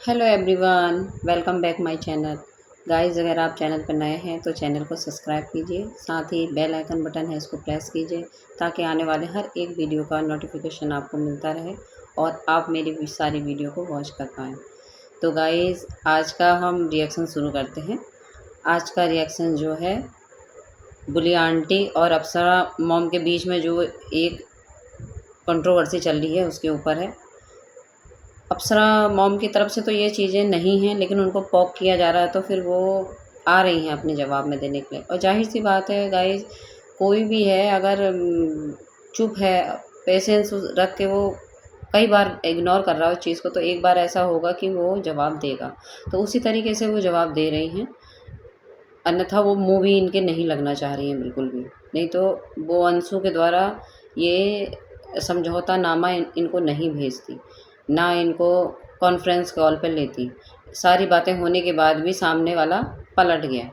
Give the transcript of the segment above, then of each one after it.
Hello everyone, welcome back my channel. Guys, अगर आप channel पर नए हैं तो चैनल को सब्सक्राइब कीजिए, साथ ही बेल आइकन बटन है इसको प्रेस कीजिए ताकि आने वाले हर एक वीडियो का नोटिफिकेशन आपको मिलता रहे और आप मेरी सारी वीडियो को वॉच कर पाएँ। तो गाइस, आज का हम रिएक्शन शुरू करते हैं। आज का रिएक्शन जो है बुली आंटी और अप्सरा मॉम के बीच में जो एक कंट्रोवर्सी चल रही है उसके ऊपर है। अप्सरा मॉम की तरफ से तो ये चीज़ें नहीं हैं, लेकिन उनको पोक किया जा रहा है तो फिर वो आ रही हैं अपने जवाब में देने के लिए। और ज़ाहिर-सी बात है गाइज़, कोई भी है अगर चुप है, पेशेंस रख के वो कई बार इग्नोर कर रहा है उस चीज़ को, तो एक बार ऐसा होगा कि वो जवाब देगा। तो उसी तरीके से वो जवाब दे रही हैं, अन्यथा वो मुँह भी इनके नहीं लगना चाह रही हैं बिल्कुल भी। नहीं तो वो अंशु के द्वारा ये समझौतानामा इनको नहीं भेजती, ना इनको कॉन्फ्रेंस कॉल पे लेती। सारी बातें होने के बाद भी सामने वाला पलट गया,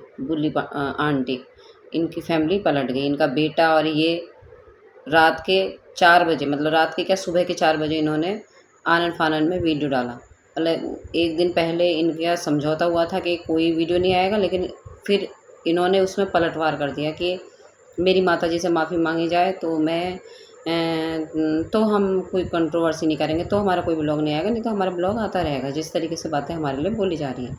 आंटी, इनकी फैमिली पलट गई। इनका बेटा और ये रात के 4 बजे, मतलब रात के क्या, सुबह के 4 बजे इन्होंने आनन-फानन में वीडियो डाला। मतलब एक दिन पहले इनका समझौता हुआ था कि कोई वीडियो नहीं आएगा, लेकिन फिर इन्होंने उसमें पलटवार कर दिया कि मेरी माताजी से माफ़ी मांगी जाए तो तो हम कोई कंट्रोवर्सी नहीं करेंगे, तो हमारा कोई ब्लॉग नहीं आएगा, नहीं तो हमारा ब्लॉग आता रहेगा, जिस तरीके से बातें हमारे लिए बोली जा रही हैं।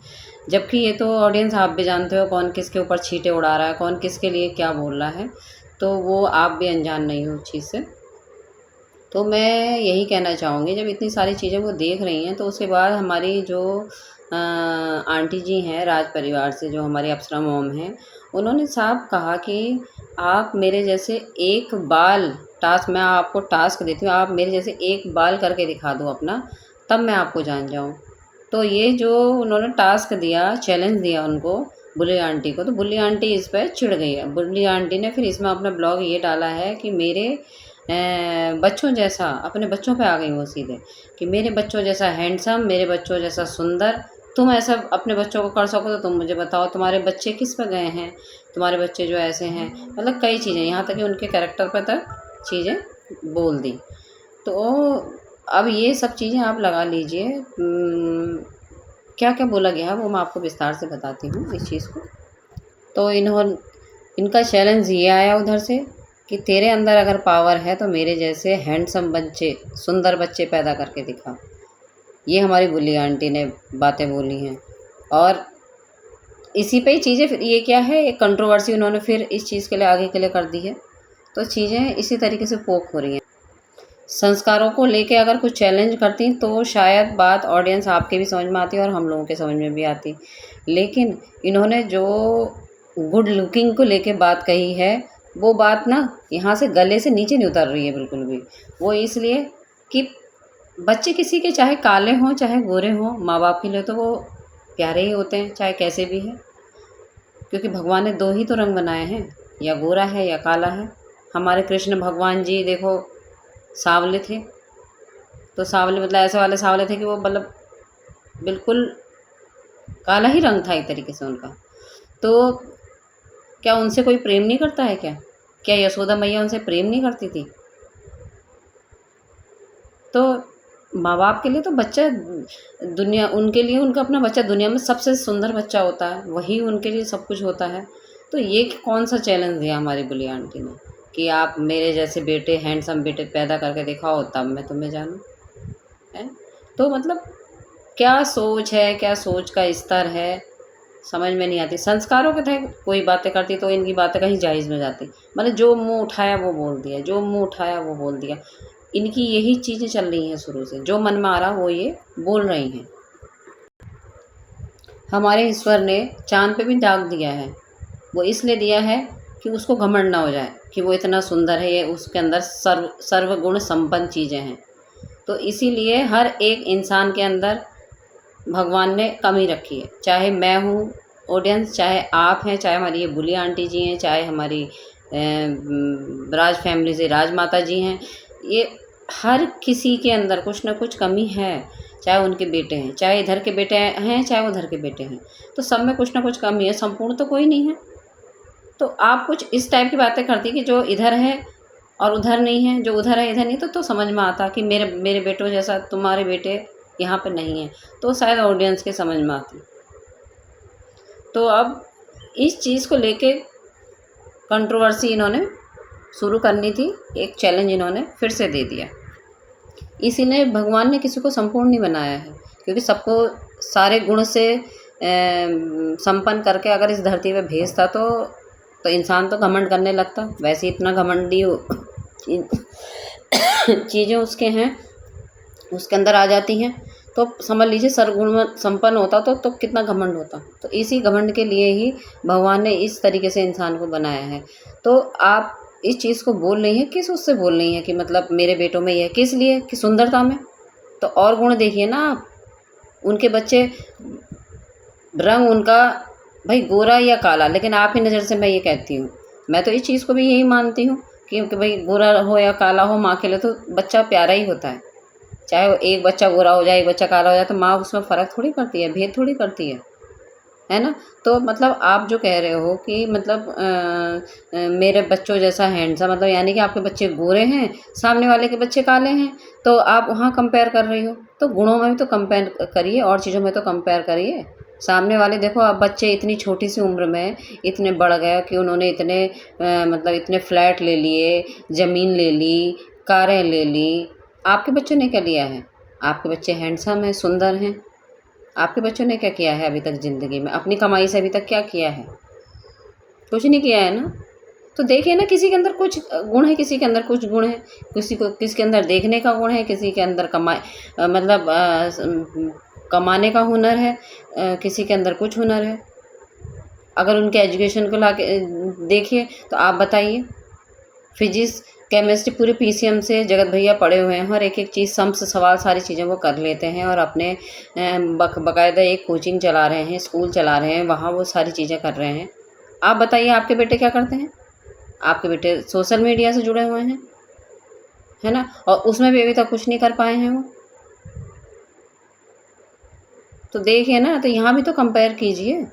जबकि ये तो ऑडियंस, आप भी जानते हो कौन किसके ऊपर छींटे उड़ा रहा है, कौन किसके लिए क्या बोल रहा है, तो वो आप भी अनजान नहीं हो उस चीज़ से। तो मैं यही कहना चाहूँगी, जब इतनी सारी चीज़ें वो देख रही हैं तो उसके बाद हमारी जो आंटी जी हैं राज परिवार से, जो हमारी अप्सरा मॉम हैं, उन्होंने साफ कहा कि आप मेरे जैसे एक बाल टास्क, मैं आपको टास्क देती हूँ, आप मेरे जैसे एक बाल करके दिखा दो अपना, तब मैं आपको जान जाऊँ। तो ये जो उन्होंने टास्क दिया, चैलेंज दिया उनको, बुल्ली आंटी को, तो बुल्ली आंटी इस पर चिढ़ गई है। बुल्ली आंटी ने फिर इसमें अपना ब्लॉग ये डाला है कि मेरे बच्चों जैसा, अपने बच्चों पे आ गई वो सीधे, कि मेरे बच्चों जैसा हैंडसम, मेरे बच्चों जैसा सुंदर, तुम ऐसा अपने बच्चों को कर सको तो तुम मुझे बताओ, तुम्हारे बच्चे किस पे गए हैं, तुम्हारे बच्चे जो ऐसे हैं, मतलब कई चीज़ें, यहाँ तक कि उनके कैरेक्टर पर तक चीज़ें बोल दी। तो अब ये सब चीज़ें आप लगा लीजिए, क्या क्या बोला गया है वो मैं आपको विस्तार से बताती हूँ इस चीज़ को। तो इनका चैलेंज ये आया उधर से कि तेरे अंदर अगर पावर है तो मेरे जैसे हैंडसम बच्चे, सुंदर बच्चे पैदा करके दिखा। ये हमारी बुल्ली आंटी ने बातें बोली हैं, और इसी पे ही चीज़ें, फिर ये क्या है, एक कंट्रोवर्सी उन्होंने फिर इस चीज़ के लिए आगे के लिए कर दी है। तो चीज़ें इसी तरीके से पोक हो रही हैं। संस्कारों को लेके अगर कुछ चैलेंज करती तो शायद बात ऑडियंस आपके भी समझ में आती और हम लोगों के समझ में भी आती, लेकिन इन्होंने जो गुड लुकिंग को लेके बात कही है, वो बात ना यहाँ से गले से नीचे नहीं उतर रही है बिल्कुल भी। वो इसलिए कि बच्चे किसी के चाहे काले हों चाहे गोरे हों, माँ बाप के लिए तो वो प्यारे ही होते हैं, चाहे कैसे भी हैं, क्योंकि भगवान ने दो ही तो रंग बनाए हैं, या गोरा है या काला है। हमारे कृष्ण भगवान जी देखो सांवले थे, तो सांवले मतलब ऐसे वाले सांवले थे कि वो मतलब बिल्कुल काला ही रंग था एक तरीके से उनका। तो क्या उनसे कोई प्रेम नहीं करता है क्या? क्या यशोदा मैया उनसे प्रेम नहीं करती थी? तो माँ बाप के लिए तो बच्चा दुनिया, उनके लिए उनका अपना बच्चा दुनिया में सबसे सुंदर बच्चा होता है, वही उनके लिए सब कुछ होता है। तो ये कौन सा चैलेंज दिया हमारी बुली आंटी ने कि आप मेरे जैसे बेटे, हैंडसम बेटे पैदा करके दिखाओ तब मैं तुम्हें जानूँ, है? तो मतलब क्या सोच है, क्या सोच का स्तर है, समझ में नहीं आती। संस्कारों के तहत कोई बातें करती तो इनकी बातें कहीं जायज़ में जाती, मतलब जो मुँह उठाया वो बोल दिया, जो मुँह उठाया वो बोल दिया। इनकी यही चीज़ें चल रही हैं शुरू से, जो मन में आ रहा वो ये बोल रही हैं। हमारे ईश्वर ने चाँद पे भी दाग दिया है, वो इसलिए दिया है कि उसको घमंड ना हो जाए कि वो इतना सुंदर है, ये उसके अंदर सर्वगुण संपन्न चीज़ें हैं। तो इसीलिए हर एक इंसान के अंदर भगवान ने कमी रखी है, चाहे मैं हूँ ऑडियंस, चाहे आप हैं, चाहे हमारी ये बुली आंटी जी हैं, चाहे हमारी राज फैमिली से राज माता जी हैं, ये हर किसी के अंदर कुछ ना कुछ कमी है। चाहे उनके बेटे हैं, चाहे इधर के बेटे हैं, चाहे उधर के बेटे हैं, तो सब में कुछ ना कुछ कमी है, संपूर्ण तो कोई नहीं है। तो आप कुछ इस टाइप की बातें करती कि जो इधर है और उधर नहीं है, जो उधर है इधर नहीं, तो समझ में आता कि मेरे मेरे बेटों जैसा तुम्हारे बेटे यहाँ पे नहीं है, तो शायद ऑडियंस के समझ में आती। तो अब इस चीज़ को लेके कंट्रोवर्सी इन्होंने शुरू करनी थी, एक चैलेंज इन्होंने फिर से दे दिया। इसीलिए भगवान ने किसी को संपूर्ण नहीं बनाया है, क्योंकि सबको सारे गुण से संपन्न करके अगर इस धरती पे भेजता तो इंसान तो घमंड करने लगता। वैसे इतना घमंडी चीज़ें उसके हैं, उसके अंदर आ जाती हैं, तो समझ लीजिए सर्वगुण में संपन्न होता तो कितना घमंड होता। तो इसी घमंड के लिए ही भगवान ने इस तरीके से इंसान को बनाया है। तो आप इस चीज़ को बोल रही हैं, किस उससे बोल रही हैं कि मतलब मेरे बेटों में ये किस लिए, कि सुंदरता में? तो और गुण देखिए ना आप, उनके बच्चे रंग उनका भाई गोरा या काला, लेकिन आप ही नज़र से मैं ये कहती हूँ, मैं तो इस चीज़ को भी यही मानती हूँ क्योंकि भाई गोरा हो या काला हो, माँ के लिए तो बच्चा प्यारा ही होता है। चाहे वो एक बच्चा गोरा हो जाए, एक बच्चा काला हो जाए, तो माँ उसमें फ़र्क थोड़ी करती है, भेद थोड़ी करती है ना? तो मतलब आप जो कह रहे हो कि मतलब मेरे बच्चों जैसा हैंडसम, मतलब यानी कि आपके बच्चे गोरे हैं, सामने वाले के बच्चे काले हैं, तो आप वहाँ कंपेयर कर रही हो। तो गुणों में भी तो कंपेयर करिए और चीज़ों में तो कंपेयर करिए। सामने वाले देखो, आप बच्चे इतनी छोटी सी उम्र में इतने बढ़ गए कि उन्होंने इतने मतलब इतने फ्लैट ले लिए, ज़मीन ले ली, कारें ले ली। आपके बच्चों ने क्या लिया है? आपके बच्चे हैंडसम हैं, सुंदर हैं। आपके बच्चों ने क्या किया है अभी तक ज़िंदगी में? अपनी कमाई से अभी तक क्या किया है? कुछ नहीं किया है ना। तो देखिए ना, किसी के अंदर कुछ गुण है, किसी के अंदर कुछ गुण है, किसी के अंदर देखने का गुण है, किसी के अंदर मतलब कमाने का हुनर है, किसी के अंदर कुछ हुनर है। अगर उनके एजुकेशन को लाके देखिए तो आप बताइए, फिजिक्स केमिस्ट्री पूरे पीसीएम से जगत भैया पढ़े हुए हैं, और एक एक चीज़ सम से सवाल सारी चीज़ें वो कर लेते हैं, और अपने बाकायदा एक कोचिंग चला रहे हैं, स्कूल चला रहे हैं, वहाँ वो सारी चीज़ें कर रहे हैं। आप बताइए आपके बेटे क्या करते हैं? आपके बेटे सोशल मीडिया से जुड़े हुए हैं, है ना, और उसमें भी अभी तक कुछ नहीं कर पाए हैं वो। तो देखिए ना, तो यहाँ भी तो कंपेयर कीजिए।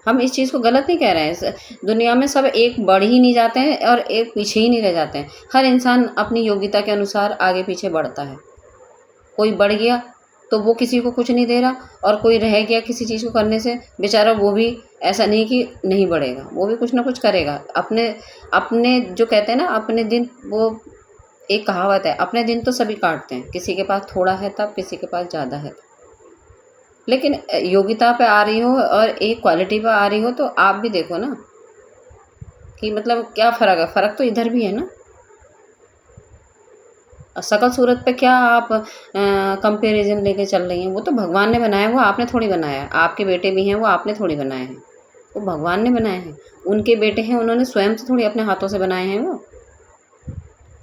हम इस चीज़ को गलत नहीं कह रहे हैं। दुनिया में सब एक बढ़ ही नहीं जाते हैं और एक पीछे ही नहीं रह जाते हैं। हर इंसान अपनी योग्यता के अनुसार आगे पीछे बढ़ता है। कोई बढ़ गया तो वो किसी को कुछ नहीं दे रहा, और कोई रह गया किसी चीज़ को करने से, बेचारा वो भी ऐसा नहीं कि नहीं बढ़ेगा, वो भी कुछ ना कुछ करेगा। अपने अपने जो कहते हैं ना, अपने दिन, वो एक कहावत है, अपने दिन तो सभी काटते हैं, किसी के पास थोड़ा है तब, किसी के पास ज़्यादा है। लेकिन योग्यता पे आ रही हो और एक क्वालिटी पे आ रही हो, तो आप भी देखो ना कि मतलब क्या फ़र्क है। फ़र्क तो इधर भी है ना। शकल सूरत पे क्या आप कंपैरिजन लेके चल रही हैं? वो तो भगवान ने बनाया है, वो आपने थोड़ी बनाया है। आपके बेटे भी हैं, वो आपने थोड़ी बनाए हैं, वो भगवान ने बनाए हैं। उनके बेटे हैं, उन्होंने स्वयं से थोड़ी अपने हाथों से बनाए हैं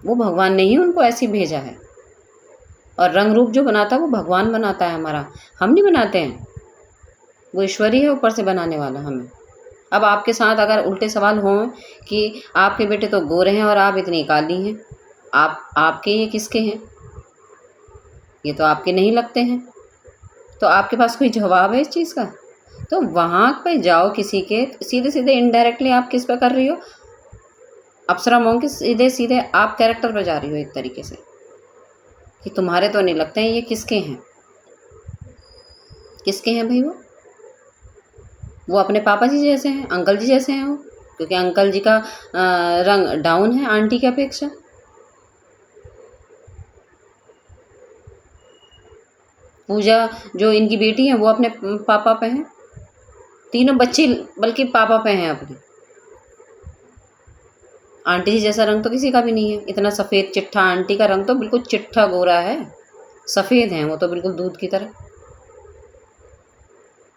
वो भगवान ने ही उनको ऐसे भेजा है। और रंग रूप जो बनाता है वो भगवान बनाता है हमारा, हम नहीं बनाते हैं। वो ईश्वर ही है ऊपर से बनाने वाला हमें। अब आपके साथ अगर उल्टे सवाल हों कि आपके बेटे तो गोरे हैं और आप इतनी काली हैं, आपके ये किसके हैं? ये तो आपके नहीं लगते हैं। तो आपके पास कोई जवाब है इस चीज़ का? तो वहाँ पे जाओ किसी के, सीधे-सीधे इनडायरेक्टली आप किस पे कर रही हो? अप्सरा मौम के सीधे-सीधे आप कैरेक्टर पे जा रही हो एक तरीके से, कि तुम्हारे तो नहीं लगते हैं, ये किसके हैं? किसके हैं भई वो? वो अपने पापा जी जैसे हैं, अंकल जी जैसे हैं वो, क्योंकि अंकल जी का रंग डाउन है आंटी की अपेक्षा। पूजा जो इनकी बेटी है वो अपने पापा पे हैं, तीनों बच्चे बल्कि पापा पे हैं अपने। आंटी जी जैसा रंग तो किसी का भी नहीं है, इतना सफ़ेद चिट्ठा। आंटी का रंग तो बिल्कुल चिट्ठा गोरा है, सफ़ेद हैं वो तो बिल्कुल दूध की तरह।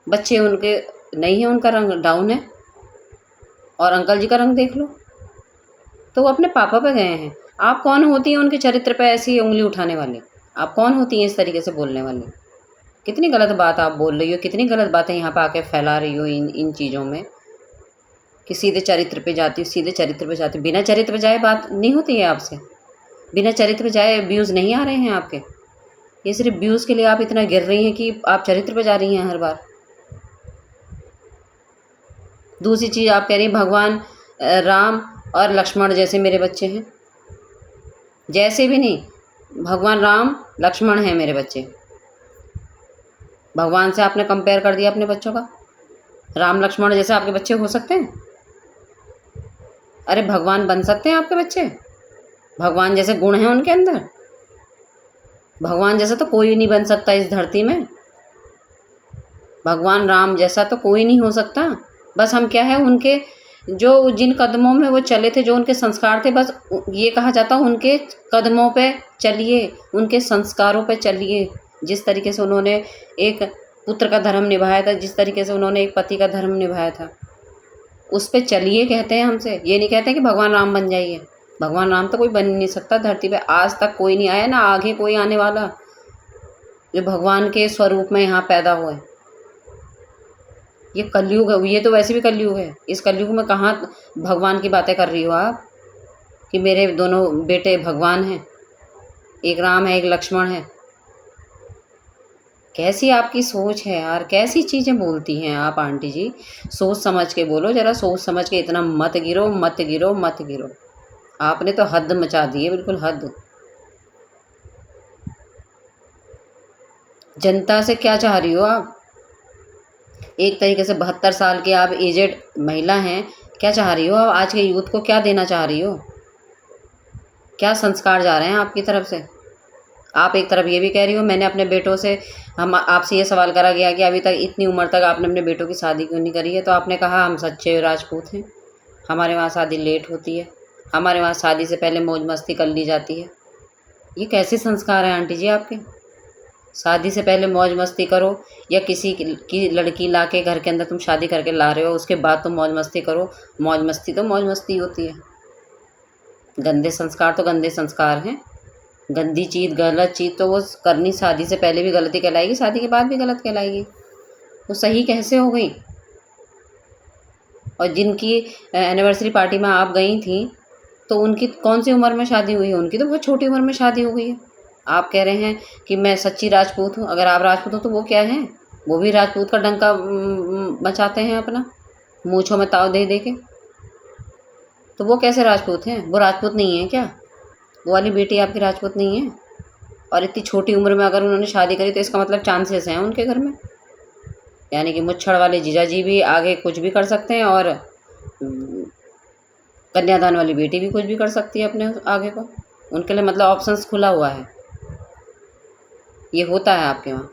बच्चे उनके नहीं है, उनका रंग डाउन है। और अंकल जी का रंग देख लो, तो वो अपने पापा पे गए हैं। आप कौन होती हैं उनके चरित्र पे ऐसी उँगली उठाने वाली? आप कौन होती हैं इस तरीके से बोलने वाली? कितनी गलत बात आप बोल रही हो, कितनी गलत बातें यहाँ पे आके फैला रही हो इन चीज़ों में, कि सीधे चरित्र पे जाती हूँ, सीधे चरित्र पे जाती हूँ। बिना चरित्र पे जाए बात नहीं होती है आपसे, बिना चरित्र पे जाए व्यूज़ नहीं आ रहे हैं आपके। ये सिर्फ व्यूज़ के लिए आप इतना गिर रही हैं कि आप चरित्र पे जा रही हैं हर बार। दूसरी चीज़ आप कह रही हैं भगवान राम और लक्ष्मण जैसे मेरे बच्चे हैं। जैसे भी नहीं, भगवान राम लक्ष्मण हैं मेरे बच्चे। भगवान से आपने कंपेयर कर दिया अपने बच्चों का। राम लक्ष्मण जैसे आपके बच्चे हो सकते हैं? अरे भगवान बन सकते हैं आपके बच्चे? भगवान जैसे गुण हैं उनके अंदर? भगवान जैसा तो कोई नहीं बन सकता इस धरती में। भगवान राम जैसा तो कोई नहीं हो सकता। बस हम क्या है, उनके जो जिन कदमों में वो चले थे, जो उनके संस्कार थे, बस ये कहा जाता उनके कदमों पे चलिए, उनके संस्कारों पे चलिए। जिस तरीके से उन्होंने एक पुत्र का धर्म निभाया था, जिस तरीके से उन्होंने एक पति का धर्म निभाया था, उस पे चलिए कहते हैं हमसे। ये नहीं कहते कि भगवान राम बन जाइए। भगवान राम तो कोई बन ही नहीं सकता धरती पे। आज तक कोई नहीं आया, ना आगे कोई आने वाला, जो भगवान के स्वरूप में यहाँ पैदा हुए। ये कलयुग है, ये तो वैसे भी कलयुग है। इस कलयुग में कहाँ भगवान की बातें कर रही हो आप कि मेरे दोनों बेटे भगवान हैं, एक राम है एक लक्ष्मण है। कैसी आपकी सोच है यार, कैसी चीज़ें बोलती हैं आप आंटी जी। सोच समझ के बोलो ज़रा, सोच समझ के। इतना मत गिरो मत गिरो मत गिरो। आपने तो हद मचा दी है, बिल्कुल हद। जनता से क्या चाह रही हो आप? एक तरीके से 72 साल की आप एजेड महिला हैं, क्या चाह रही हो आप? आज के यूथ को क्या देना चाह रही हो? क्या संस्कार जा रहे हैं आपकी तरफ से? आप एक तरफ ये भी कह रही हो, मैंने अपने बेटों से, हम आपसे ये सवाल करा गया कि अभी तक इतनी उम्र तक आपने अपने बेटों की शादी क्यों नहीं करी है, तो आपने कहा हम सच्चे राजपूत हैं, हमारे वहाँ शादी लेट होती है, हमारे वहाँ शादी से पहले मौज मस्ती कर ली जाती है। ये कैसे संस्कार हैं आंटी जी आपके? शादी से पहले मौज मस्ती करो, या किसी की लड़की ला के घर के अंदर तुम शादी करके ला रहे हो, उसके बाद तुम मौज मस्ती करो। मौज मस्ती तो मौज मस्ती होती है, गंदे संस्कार तो गंदे संस्कार हैं। गंदी चीज़, गलत चीज़ तो वो करनी शादी से पहले भी गलती कहलाएगी, शादी के बाद भी गलत कहलाएगी। वो सही कैसे हो गई? और जिनकी एनिवर्सरी पार्टी में आप गई थी, तो उनकी कौन सी उम्र में शादी हुई है? उनकी तो बहुत छोटी उम्र में शादी हो गई है। आप कह रहे हैं कि मैं सच्ची राजपूत हूँ। अगर आप राजपूत हो तो वो क्या हैं? वो भी राजपूत का डंका मचाते हैं अपना, मूँछों में ताव दे दे के। तो वो कैसे राजपूत हैं? वो राजपूत नहीं है क्या? वो वाली बेटी आपकी राजपूत नहीं है? और इतनी छोटी उम्र में अगर उन्होंने शादी करी तो इसका मतलब चांसेस हैं उनके घर में, यानी कि मुच्छड़ वाले जीजा जी भी आगे कुछ भी कर सकते हैं, और कन्यादान वाली बेटी भी कुछ भी कर सकती है अपने आगे को। उनके लिए मतलब ऑप्शंस खुला हुआ है। ये होता है आपके वहाँ,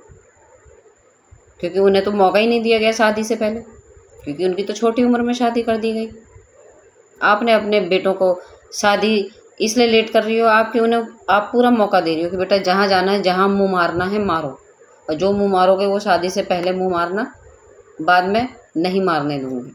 क्योंकि उन्हें तो मौका ही नहीं दिया गया शादी से पहले, क्योंकि उनकी तो छोटी उम्र में शादी कर दी गई। आपने अपने बेटों को शादी इसलिए लेट कर रही हो आपकी, उन्हें आप पूरा मौका दे रही हो कि बेटा जहाँ जाना है, जहाँ मुंह मारना है मारो, और जो मुंह मारोगे वो शादी से पहले मुंह मारना, बाद में नहीं मारने दूँगी।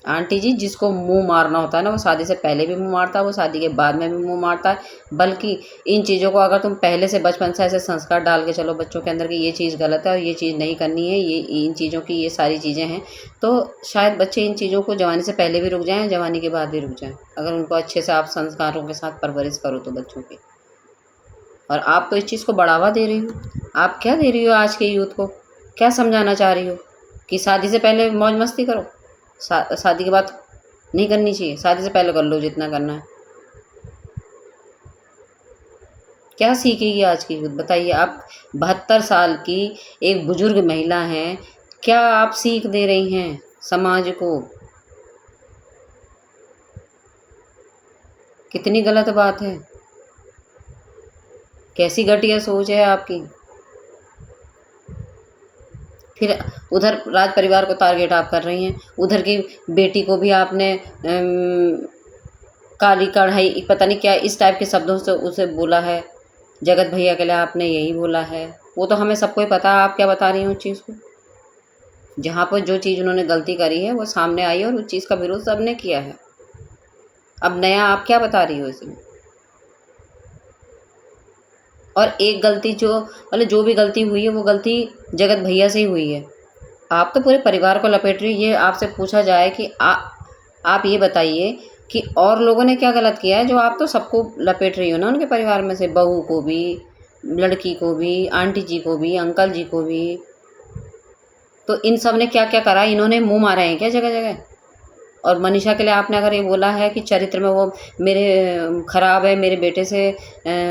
आंटी जी, जिसको मुंह मारना होता है ना, वो शादी से पहले भी मुंह मारता है, वो शादी के बाद में भी मुंह मारता है। बल्कि इन चीज़ों को अगर तुम पहले से बचपन से ऐसे संस्कार डाल के चलो बच्चों के अंदर कि ये चीज़ गलत है और ये चीज़ नहीं करनी है, ये इन चीज़ों की ये सारी चीज़ें हैं, तो शायद बच्चे इन चीज़ों को जवानी से पहले भी रुक जाएँ, जवानी के बाद भी रुक जाएँ, अगर उनको अच्छे से आप संस्कारों के साथ परवरिश करो तो बच्चों की। और आप तो इस चीज़ को बढ़ावा दे रही हो। आप क्या दे रही हो आज के यूथ को? क्या समझाना चाह रही हो कि शादी से पहले मौज मस्ती करो, शादी के बाद नहीं करनी चाहिए, शादी से पहले कर लो जितना करना है? क्या सीखेगी आज की यूथ? बताइए आप। 72 साल की एक बुजुर्ग महिला हैं, क्या आप सीख दे रही हैं समाज को? कितनी गलत बात है, कैसी घटिया सोच है आपकी। फिर उधर राज परिवार को टारगेट आप कर रही हैं, उधर की बेटी को भी आपने काली कढ़ाई, पता नहीं क्या इस टाइप के शब्दों से उसे बोला है। जगत भैया के लिए आपने यही बोला है। वो तो हमें सबको ही पता है आप क्या बता रही हैं उस चीज़ को। जहाँ पर जो चीज़ उन्होंने गलती करी है वो सामने आई है, और उस चीज़ का विरोध सबने किया है। अब नया आप क्या बता रही हो इसमें? और एक गलती जो, मतलब जो भी गलती हुई है वो गलती जगत भैया से ही हुई है। आप तो पूरे परिवार को लपेट रही हो। ये आपसे पूछा जाए कि आप ये बताइए कि और लोगों ने क्या गलत किया है, जो आप तो सबको लपेट रही हो ना उनके परिवार में से, बहू को भी, लड़की को भी, आंटी जी को भी, अंकल जी को भी। तो इन सब ने क्या क्या करा? इन्होंने मुंह मारे हैं क्या जगह जगह? और मनीषा के लिए आपने अगर ये बोला है कि चरित्र में वो मेरे ख़राब है, मेरे बेटे से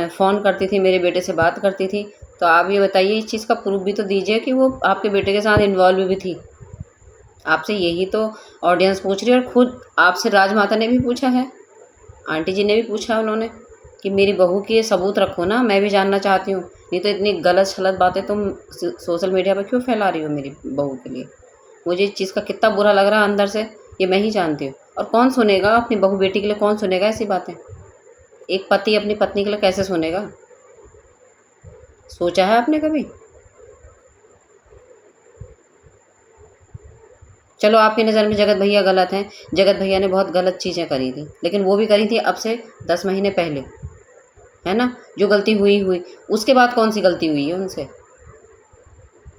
फ़ोन करती थी, मेरे बेटे से बात करती थी, तो आप ये बताइए, इस चीज़ का प्रूफ भी तो दीजिए कि वो आपके बेटे के साथ इन्वॉल्व भी थी। आपसे यही तो ऑडियंस पूछ रही है, और खुद आपसे राजमाता ने भी पूछा है, आंटी जी ने भी पूछा उन्होंने कि मेरी बहू के सबूत रखो ना, मैं भी जानना चाहती हूँ। नहीं तो इतनी गलत सलत बातें तुम सोशल मीडिया पर क्यों फैला रही हो मेरी बहू के लिए। मुझे इस चीज़ का कितना बुरा लग रहा है अंदर से, ये मैं ही जानती हूँ। और कौन सुनेगा अपनी बहू बेटी के लिए, कौन सुनेगा ऐसी बातें। एक पति अपनी पत्नी के लिए कैसे सुनेगा, सोचा है आपने कभी? चलो आपकी नज़र में जगत भैया गलत हैं, जगत भैया ने बहुत गलत चीज़ें करी थी, लेकिन वो भी करी थी अब से 10 महीने पहले, है ना। जो गलती हुई हुई, उसके बाद कौन सी गलती हुई है उनसे,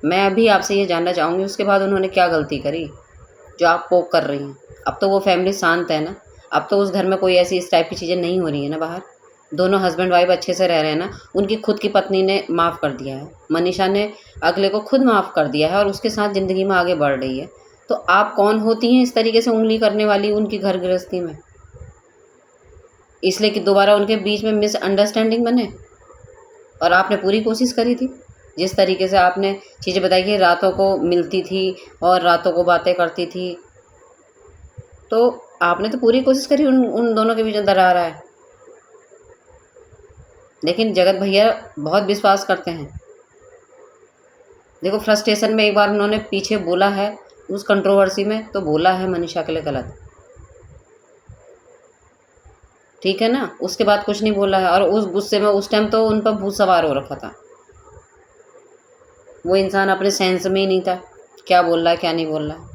मैं अभी आपसे ये जानना चाहूँगी। उसके बाद उन्होंने क्या गलती करी जो आप पोक कर रही हैं। अब तो वो फैमिली शांत है ना, अब तो उस घर में कोई ऐसी इस टाइप की चीज़ें नहीं हो रही है ना बाहर। दोनों हस्बैंड वाइफ अच्छे से रह रहे हैं ना। उनकी खुद की पत्नी ने माफ़ कर दिया है, मनीषा ने अगले को खुद माफ़ कर दिया है और उसके साथ ज़िंदगी में आगे बढ़ रही है। तो आप कौन होती हैं इस तरीके से उंगली करने वाली उनकी घर गृहस्थी में, इसलिए कि दोबारा उनके बीच में मिसअंडरस्टैंडिंग बने। और आपने पूरी कोशिश करी थी, जिस तरीके से आपने चीज़ें बताई कि रातों को मिलती थी और रातों को बातें करती थी, तो आपने तो पूरी कोशिश करी उन उन दोनों के बीच में दरार आए। लेकिन जगत भैया बहुत विश्वास करते हैं। देखो फ्रस्ट्रेशन में एक बार उन्होंने पीछे बोला है उस कंट्रोवर्सी में, तो बोला है मनीषा के लिए गलत, ठीक है ना। उसके बाद कुछ नहीं बोला है, और उस गुस्से में उस टाइम तो उन पर भूत सवार हो रखा था। वो इंसान अपने सेंस में ही नहीं था, क्या बोल रहा है क्या नहीं बोल रहा है।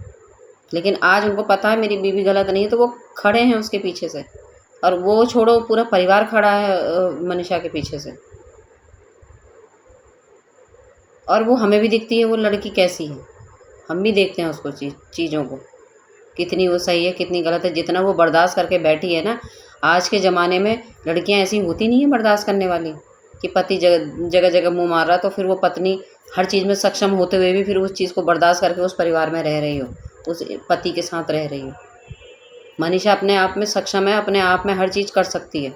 लेकिन आज उनको पता है मेरी बीवी गलत नहीं है, तो वो खड़े हैं उसके पीछे से। और वो छोड़ो, पूरा परिवार खड़ा है मनीषा के पीछे से। और वो हमें भी दिखती है वो लड़की कैसी है, हम भी देखते हैं उसको चीज़ों को, कितनी वो सही है कितनी गलत है। जितना वो बर्दाश्त करके बैठी है ना, आज के ज़माने में लड़कियां ऐसी होती नहीं है बर्दाश्त करने वाली, कि पति जगह जगह मुँह मार रहा तो फिर वो पत्नी हर चीज़ में सक्षम होते हुए भी फिर उस चीज़ को बर्दाश्त करके उस परिवार में रह रही हो, उस पति के साथ रह रही हो। मनीषा अपने आप में सक्षम है, अपने आप में हर चीज़ कर सकती है,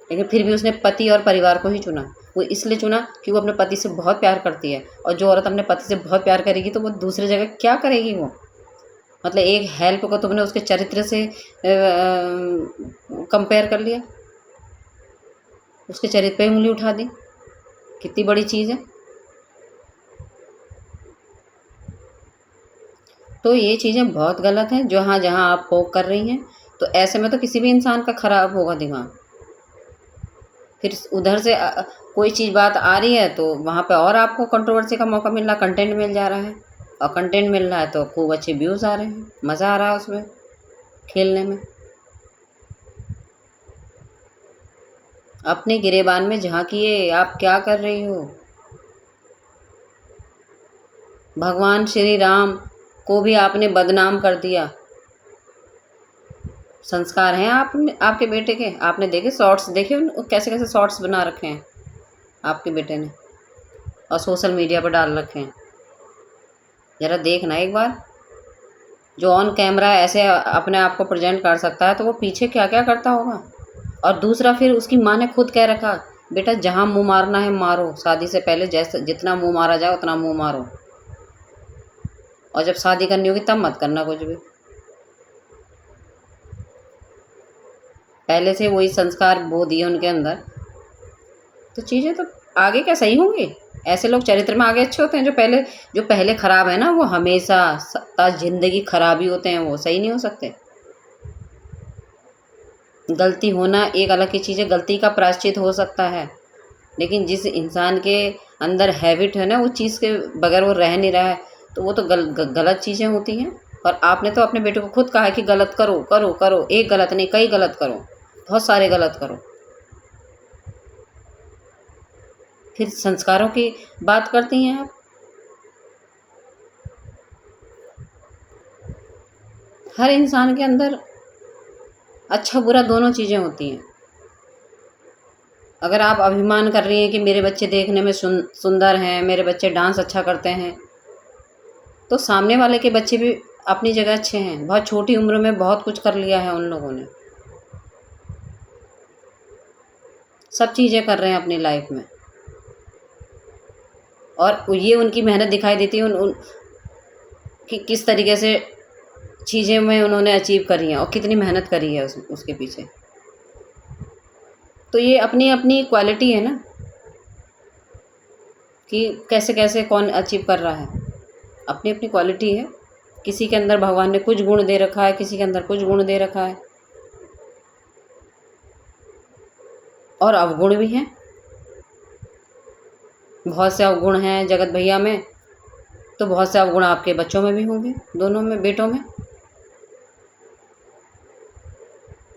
लेकिन फिर भी उसने पति और परिवार को ही चुना। वो इसलिए चुना कि वो अपने पति से बहुत प्यार करती है, और जो औरत अपने पति से बहुत प्यार करेगी तो वो दूसरी जगह क्या करेगी वो। मतलब एक हेल्प को तुमने उसके चरित्र से कंपेयर कर लिया, उसके चरित्र पे उंगली उठा दी, कितनी बड़ी चीज़ है। तो ये चीज़ें बहुत गलत हैं जो हाँ जहाँ आप पोक कर रही हैं। तो ऐसे में तो किसी भी इंसान का ख़राब होगा दिमाग। फिर उधर से कोई चीज़ बात आ रही है तो वहाँ पे और आपको कंट्रोवर्सी का मौका मिल रहा, कंटेंट मिल जा रहा है, और कंटेंट मिल रहा है तो खूब अच्छे व्यूज़ आ रहे हैं, मज़ा आ रहा है उसमें खेलने में। अपने गिरेबान में झांकिए, आप क्या कर रही हो। भगवान श्री राम को भी आपने बदनाम कर दिया। संस्कार हैं आपके बेटे के, आपने देखे शॉर्ट्स देखे कैसे कैसे शॉर्ट्स बना रखे हैं आपके बेटे ने, और सोशल मीडिया पर डाल रखे हैं। ज़रा देखना एक बार, जो ऑन कैमरा ऐसे अपने आप को प्रेजेंट कर सकता है तो वो पीछे क्या क्या करता होगा। और दूसरा, फिर उसकी माँ ने खुद कह रखा, बेटा जहाँ मुंह मारना है मारो, शादी से पहले जैसे जितना मुंह मारा जाए उतना मुंह मारो, और जब शादी करनी होगी तब मत करना कुछ भी। पहले से वही संस्कार बो दिए उनके अंदर, तो चीज़ें तो आगे क्या सही होंगी। ऐसे लोग चरित्र में आगे अच्छे होते हैं, जो पहले ख़राब है ना वो हमेशा ज़िंदगी खराब ही होते हैं, वो सही नहीं हो सकते। गलती होना एक अलग की चीज़ है, गलती का प्रायश्चित हो सकता है, लेकिन जिस इंसान के अंदर हैबिट है ना उस चीज़ के बगैर वो रह नहीं रहा है, तो वो तो गलत चीज़ें होती हैं। और आपने तो अपने बेटे को खुद कहा है कि गलत करो करो करो, एक गलत नहीं कई गलत करो, बहुत सारे गलत करो। फिर संस्कारों की बात करती हैं आप। हर इंसान के अंदर अच्छा बुरा दोनों चीज़ें होती हैं। अगर आप अभिमान कर रही हैं कि मेरे बच्चे देखने में सुंदर हैं, मेरे बच्चे डांस अच्छा करते हैं, तो सामने वाले के बच्चे भी अपनी जगह अच्छे हैं। बहुत छोटी उम्र में बहुत कुछ कर लिया है उन लोगों ने, सब चीज़ें कर रहे हैं अपनी लाइफ में। और ये उनकी मेहनत दिखाई देती है उन कि किस तरीके से चीज़ें में उन्होंने अचीव करी हैं और कितनी मेहनत करी है उसके पीछे। तो ये अपनी अपनी क्वालिटी है ना कि कैसे कैसे कौन अचीव कर रहा है, अपनी अपनी क्वालिटी है। किसी के अंदर भगवान ने कुछ गुण दे रखा है, किसी के अंदर कुछ गुण दे रखा है, और अवगुण भी हैं। बहुत से अवगुण हैं जगत भैया में, तो बहुत से अवगुण आपके बच्चों में भी होंगे, दोनों में, बेटों में।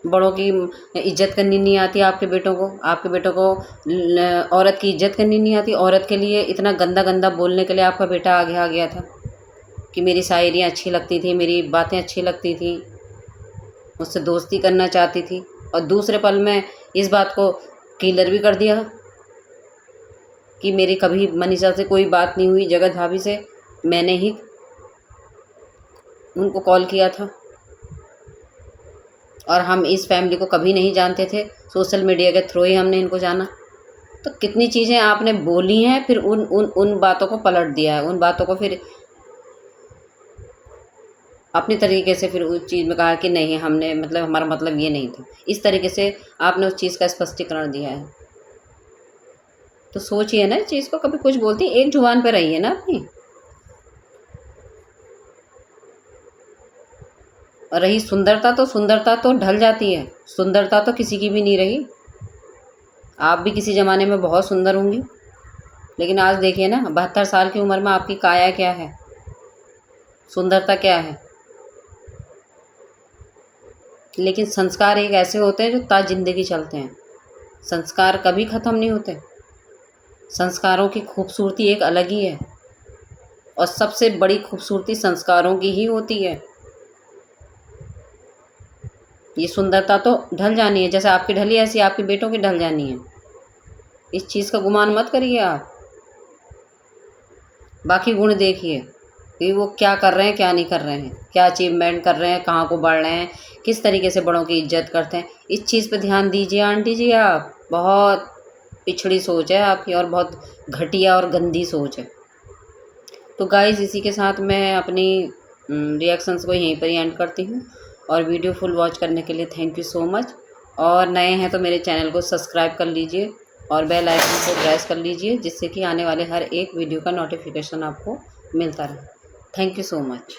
बड़ों की इज्जत करनी नहीं आती आपके बेटों को, आपके बेटों को औरत की इज्जत करनी नहीं आती। औरत के लिए इतना गंदा गंदा बोलने के लिए आपका बेटा आगे आ गया था कि मेरी शायरियाँ अच्छी लगती थी, मेरी बातें अच्छी लगती थी, मुझसे दोस्ती करना चाहती थी, और दूसरे पल में इस बात को क्लियर भी कर दिया कि मेरी कभी मनीषा से कोई बात नहीं हुई, जगत भाभी से मैंने ही उनको कॉल किया था, और हम इस फैमिली को कभी नहीं जानते थे, सोशल मीडिया के थ्रू ही हमने इनको जाना। तो कितनी चीज़ें आपने बोली हैं, फिर उन बातों को पलट दिया है, उन बातों को फिर अपनी तरीके से फिर उस चीज़ में कहा कि नहीं, हमने मतलब हमारा मतलब ये नहीं था। इस तरीके से आपने उस चीज़ का स्पष्टीकरण दिया है। तो सोचिए ना इस चीज़ को, कभी कुछ बोलती एक जुबान पे रही है ना अपनी। और रही सुंदरता, तो सुंदरता तो ढल जाती है, सुंदरता तो किसी की भी नहीं रही। आप भी किसी ज़माने में बहुत सुंदर होंगी, लेकिन आज देखिए ना, 72 साल की उम्र में आपकी काया क्या है, सुंदरता क्या है। लेकिन संस्कार एक ऐसे होते हैं जो ता ज़िंदगी चलते हैं, संस्कार कभी ख़त्म नहीं होते। संस्कारों की खूबसूरती एक अलग ही है, और सबसे बड़ी खूबसूरती संस्कारों की ही होती है। ये सुंदरता तो ढल जानी है, जैसे आपकी ढली ऐसी आपके बेटों की ढल जानी है। इस चीज़ का गुमान मत करिए आप। बाकी गुण देखिए कि वो क्या कर रहे हैं, क्या नहीं कर रहे हैं, क्या अचीवमेंट कर रहे हैं, कहाँ को बढ़ रहे हैं, किस तरीके से बड़ों की इज्जत करते हैं। इस चीज़ पे ध्यान दीजिए आंटी जी। आप बहुत पिछड़ी सोच है आपकी, और बहुत घटिया और गंदी सोच है। तो गाइज़, इसी के साथ मैं अपनी रिएक्शंस को यहीं पर ही एंड करती हूँ, और वीडियो फुल वॉच करने के लिए थैंक यू सो मच। और नए हैं तो मेरे चैनल को सब्सक्राइब कर लीजिए और बेल आइकन को प्रेस कर लीजिए, जिससे कि आने वाले हर एक वीडियो का नोटिफिकेशन आपको मिलता रहे। Thank you so much.